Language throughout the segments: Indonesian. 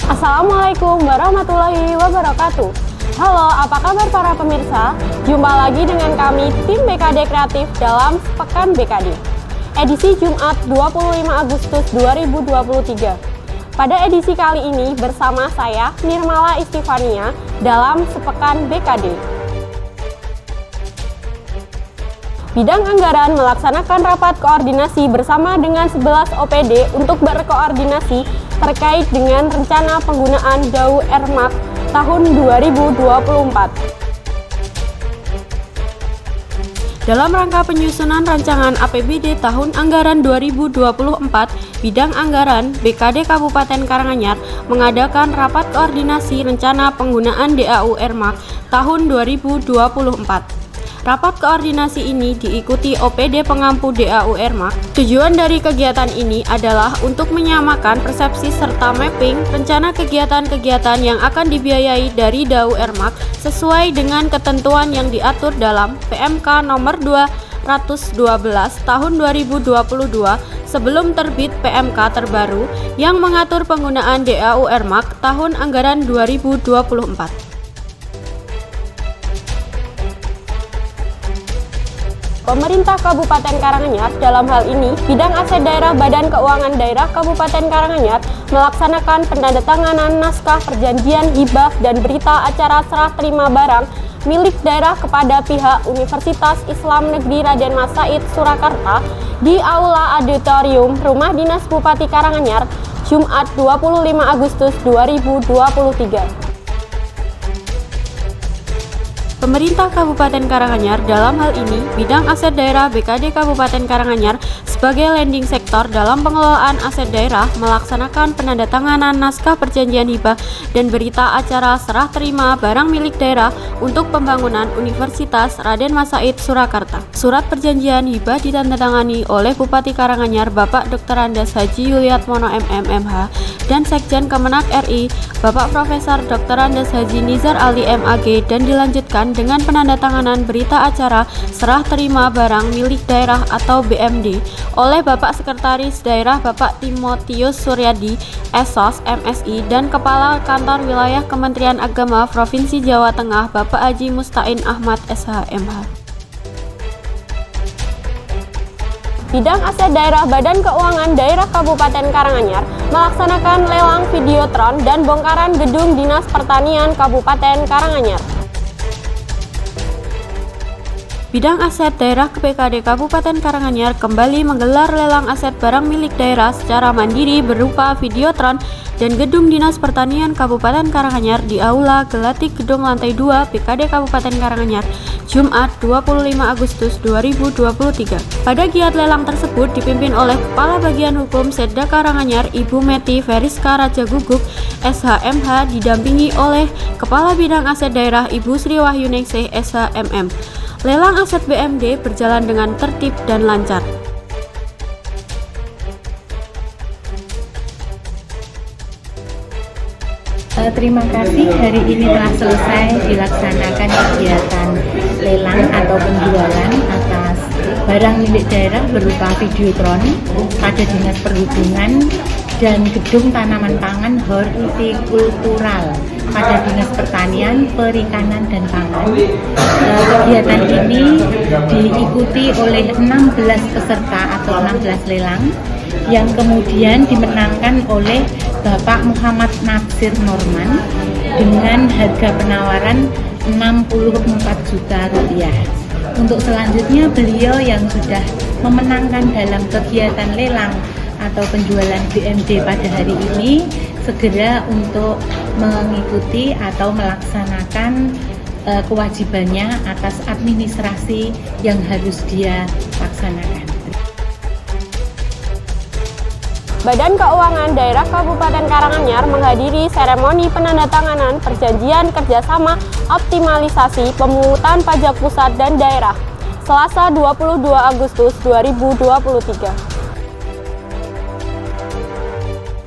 Assalamualaikum warahmatullahi wabarakatuh. Halo, apa kabar para pemirsa? Jumpa lagi dengan kami tim BKD Kreatif dalam Sepekan BKD. Edisi Jumat 25 Agustus 2023. Pada edisi kali ini bersama saya Nirmala Istifania dalam Sepekan BKD. Bidang anggaran melaksanakan rapat koordinasi bersama dengan 11 OPD untuk berkoordinasi terkait dengan rencana penggunaan DAU RMAK tahun 2024. Dalam rangka penyusunan rancangan APBD tahun anggaran 2024, Bidang Anggaran BKD Kabupaten Karanganyar mengadakan rapat koordinasi rencana penggunaan DAU RMAK tahun 2024. Rapat koordinasi ini diikuti OPD pengampu DAU RMAK. Tujuan dari kegiatan ini adalah untuk menyamakan persepsi serta mapping rencana kegiatan-kegiatan yang akan dibiayai dari DAU RMAK sesuai dengan ketentuan yang diatur dalam PMK nomor 212 tahun 2022 sebelum terbit PMK terbaru yang mengatur penggunaan DAU RMAK tahun anggaran 2024. Pemerintah Kabupaten Karanganyar dalam hal ini Bidang Aset Daerah Badan Keuangan Daerah Kabupaten Karanganyar melaksanakan penandatanganan naskah perjanjian hibah dan berita acara serah terima barang milik daerah kepada pihak Universitas Islam Negeri Raden Mas Said Surakarta di Aula Auditorium Rumah Dinas Bupati Karanganyar Jumat 25 Agustus 2023. Pemerintah Kabupaten Karanganyar dalam hal ini Bidang Aset Daerah BKD Kabupaten Karanganyar sebagai lending sektor dalam pengelolaan aset daerah melaksanakan penandatanganan naskah perjanjian hibah dan berita acara serah terima barang milik daerah untuk pembangunan Universitas Raden Mas Said Surakarta. Surat perjanjian hibah ditandatangani oleh Bupati Karanganyar Bapak Dr. Andes Haji Yuliatmono MMH dan Sekjen Kemenak RI Bapak Profesor Dr. Andes Haji Nizar Ali MAG dan dilanjutkan dengan penandatanganan berita acara serah terima barang milik daerah atau BMD oleh Bapak Sekretaris Daerah Bapak Timotius Suryadi SOS MSI dan Kepala Kantor Wilayah Kementerian Agama Provinsi Jawa Tengah Bapak Haji Mustain Ahmad SHMH. Bidang Aset Daerah Badan Keuangan Daerah Kabupaten Karanganyar melaksanakan lelang videotron dan bongkaran gedung Dinas Pertanian Kabupaten Karanganyar. Bidang Aset Daerah BKD Kabupaten Karanganyar kembali menggelar lelang aset barang milik daerah secara mandiri berupa videotron dan gedung Dinas Pertanian Kabupaten Karanganyar di Aula Gelatik Gedung Lantai 2 BKD Kabupaten Karanganyar Jumat 25 Agustus 2023. Pada giat lelang tersebut dipimpin oleh Kepala Bagian Hukum Setda Karanganyar Ibu Meti Veriska Raja Guguk SHMH didampingi oleh Kepala Bidang Aset Daerah Ibu Sri Wahyuningsih SHMM. Lelang aset BMD berjalan dengan tertib dan lancar. Terima kasih, hari ini telah selesai dilaksanakan kegiatan lelang atau penjualan atas barang milik daerah berupa videotron pada Dinas Perhubungan dan gedung tanaman pangan hortikultural pada Dinas Pertanian, Perikanan, dan Pangan. Kegiatan ini diikuti oleh 16 peserta atau 16 lelang yang kemudian dimenangkan oleh Bapak Muhammad Natsir Norman dengan harga penawaran 64 juta rupiah. Untuk selanjutnya beliau yang sudah memenangkan dalam kegiatan lelang atau penjualan BMD pada hari ini segera untuk mengikuti atau melaksanakan kewajibannya atas administrasi yang harus dia laksanakan. Badan Keuangan Daerah Kabupaten Karanganyar menghadiri seremoni penandatanganan perjanjian kerjasama optimalisasi pemungutan pajak pusat dan daerah Selasa 22 Agustus 2023.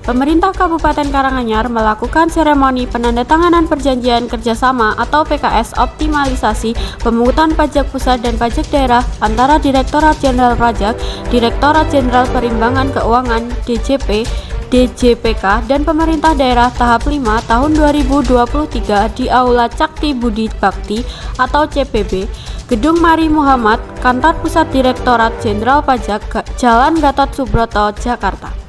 Pemerintah Kabupaten Karanganyar melakukan seremoni penandatanganan perjanjian kerjasama atau PKS optimalisasi pemungutan pajak pusat dan pajak daerah antara Direktorat Jenderal Pajak, Direktorat Jenderal Perimbangan Keuangan (DJP), DJPK dan Pemerintah Daerah tahap 5 tahun 2023 di Aula Cakti Budi Bakti atau CPB, Gedung Mari Muhammad, Kantor Pusat Direktorat Jenderal Pajak, Jalan Gatot Subroto, Jakarta.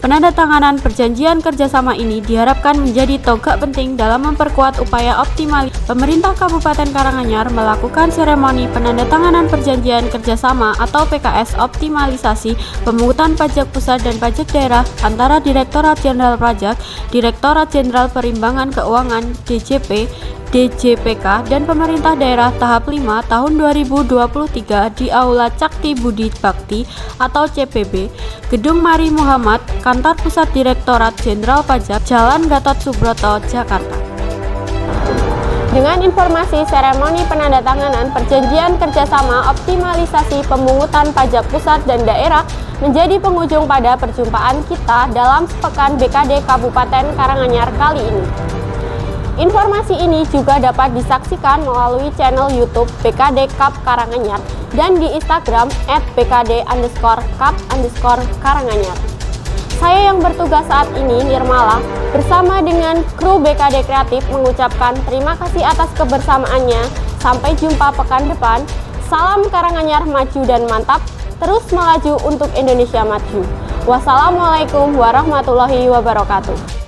Penandatanganan perjanjian kerjasama ini diharapkan menjadi tonggak penting dalam memperkuat upaya optimal pemerintah Kabupaten Karanganyar melakukan seremoni penandatanganan perjanjian kerjasama atau PKS optimalisasi pemungutan pajak pusat dan pajak daerah antara Direktorat Jenderal Pajak, Direktorat Jenderal Perimbangan Keuangan (DJP), DJPK dan Pemerintah Daerah tahap 5 tahun 2023 di Aula Cakti Budi Bakti atau CPB, Gedung Mari Muhammad, Kantor Pusat Direktorat Jenderal Pajak, Jalan Gatot Subroto, Jakarta. Dengan informasi seremoni penandatanganan perjanjian kerjasama optimalisasi pemungutan pajak pusat dan daerah menjadi penghujung pada perjumpaan kita dalam Sepekan BKD Kabupaten Karanganyar kali ini. Informasi ini juga dapat disaksikan melalui channel YouTube BKD Kap Karanganyar dan di Instagram @bkd_kap_karanganyar. Saya yang bertugas saat ini, Nirmala, bersama dengan kru BKD Kreatif mengucapkan terima kasih atas kebersamaannya. Sampai jumpa pekan depan. Salam Karanganyar maju dan mantap, terus melaju untuk Indonesia maju. Wassalamualaikum warahmatullahi wabarakatuh.